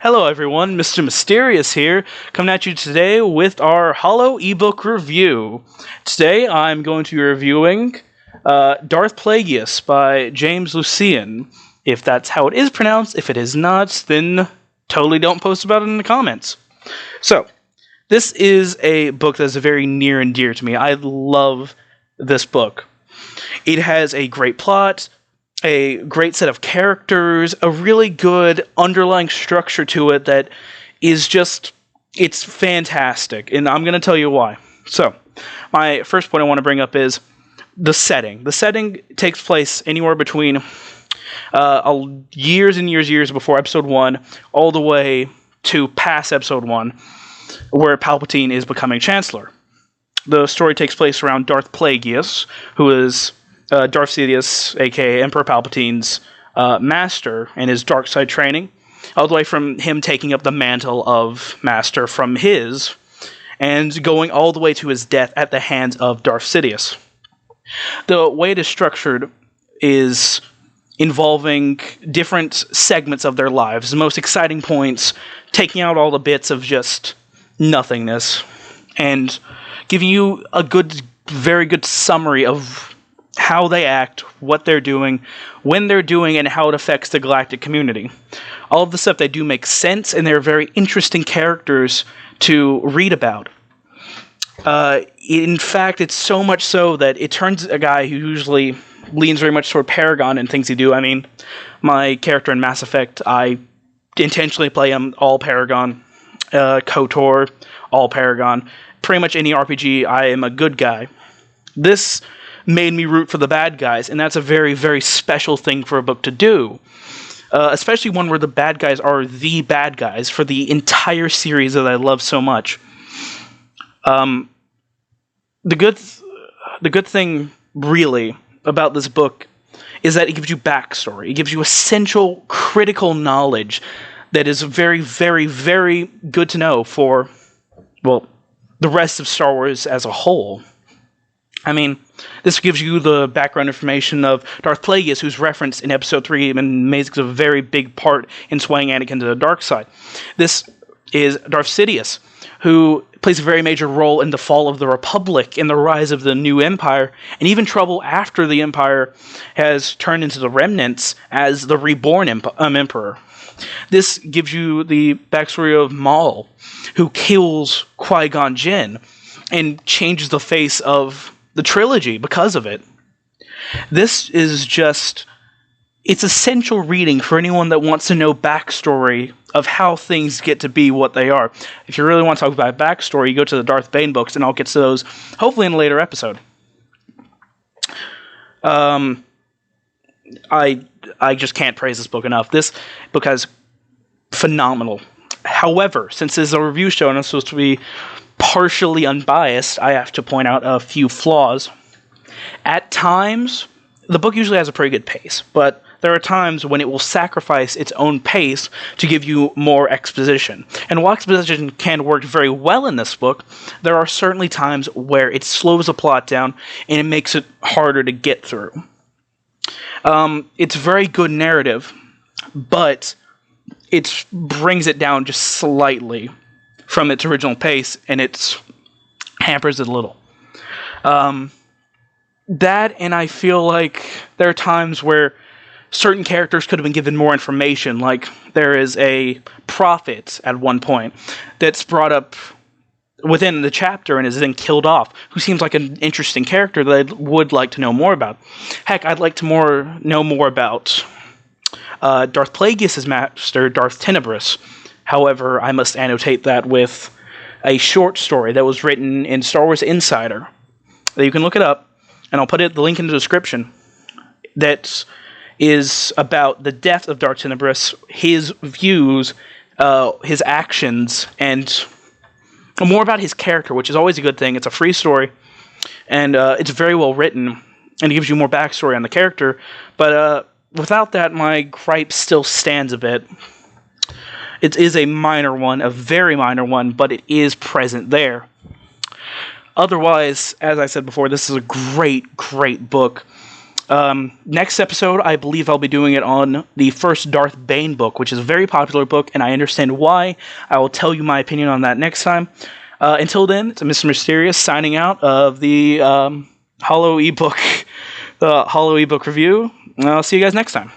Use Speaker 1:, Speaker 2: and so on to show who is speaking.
Speaker 1: Hello everyone, Mr. Mysterious here, coming at you today with our Holo-E-Book review. Today I'm going to be reviewing Darth Plagueis by James Lucieno. If that's how it is pronounced, if it is not, then totally don't post about it in the comments. So, this is a book that's very near and dear to me. I love this book. It has a great plot, a great set of characters, a really good underlying structure to it that is just, it's fantastic, and I'm going to tell you why. So, my first point I want to bring up is the setting. The setting takes place anywhere between years and years before Episode 1, all the way to past Episode 1, where Palpatine is becoming Chancellor. The story takes place around Darth Plagueis, who is Darth Sidious, aka Emperor Palpatine's master, and his dark side training, all the way from him taking up the mantle of master from his, and going all the way to his death at the hands of Darth Sidious. The way it is structured is involving different segments of their lives, the most exciting points, taking out all the bits of just nothingness, and giving you a very good summary of how they act, what they're doing, when they're doing, and how it affects the galactic community. All of the stuff they do makes sense, and they're very interesting characters to read about. In fact, it's so much so that it turns a guy who usually leans very much toward Paragon in things he do. I mean, my character in Mass Effect, I intentionally play him all Paragon. KOTOR, all Paragon. Pretty much any RPG, I am a good guy. This made me root for the bad guys, and that's a very, very special thing for a book to do. Especially one where the bad guys are the bad guys for the entire series that I love so much. The good thing, really, about this book is that it gives you backstory. It gives you essential, critical knowledge that is very, very, very good to know for, well, the rest of Star Wars as a whole. I mean, this gives you the background information of Darth Plagueis, who's referenced in Episode 3 and makes a very big part in swaying Anakin to the dark side. This is Darth Sidious, who plays a very major role in the fall of the Republic, in the rise of the new Empire, and even trouble after the Empire has turned into the remnants as the reborn Emperor. This gives you the backstory of Maul, who kills Qui-Gon Jinn and changes the face of the trilogy because of it. This is just, it's essential reading for anyone that wants to know backstory of how things get to be what they are. If you really want to talk about backstory, you go to the Darth Bane books, and I'll get to those hopefully in a later episode. I just can't praise this book enough. This book is phenomenal. However, since this is a review show and I'm supposed to be partially unbiased, I have to point out a few flaws. At times, the book usually has a pretty good pace, but there are times when it will sacrifice its own pace to give you more exposition. And while exposition can work very well in this book, there are certainly times where it slows the plot down and it makes it harder to get through. It's very good narrative, but it brings it down just slightly from its original pace, and it hampers it a little. That, and I feel like there are times where certain characters could have been given more information, like there is a prophet at one point that's brought up within the chapter and is then killed off, who seems like an interesting character that I would like to know more about. Heck, I'd like to know more about Darth Plagueis' master, Darth Tenebrous. However, I must annotate that with a short story that was written in Star Wars Insider. That you can look it up, and I'll put the link in the description. That is about the death of Darth Tenebrous, his views, his actions, and more about his character, which is always a good thing. It's a free story, and it's very well written, and it gives you more backstory on the character. But without that, my gripe still stands a bit. It is a minor one, a very minor one, but it is present there. Otherwise, as I said before, this is a great, great book. Next episode, I believe I'll be doing it on the first Darth Bane book, which is a very popular book, and I understand why. I will tell you my opinion on that next time. Until then, it's Mr. Mysterious signing out of the Holo-E-Book, Holo-E-Book review. I'll see you guys next time.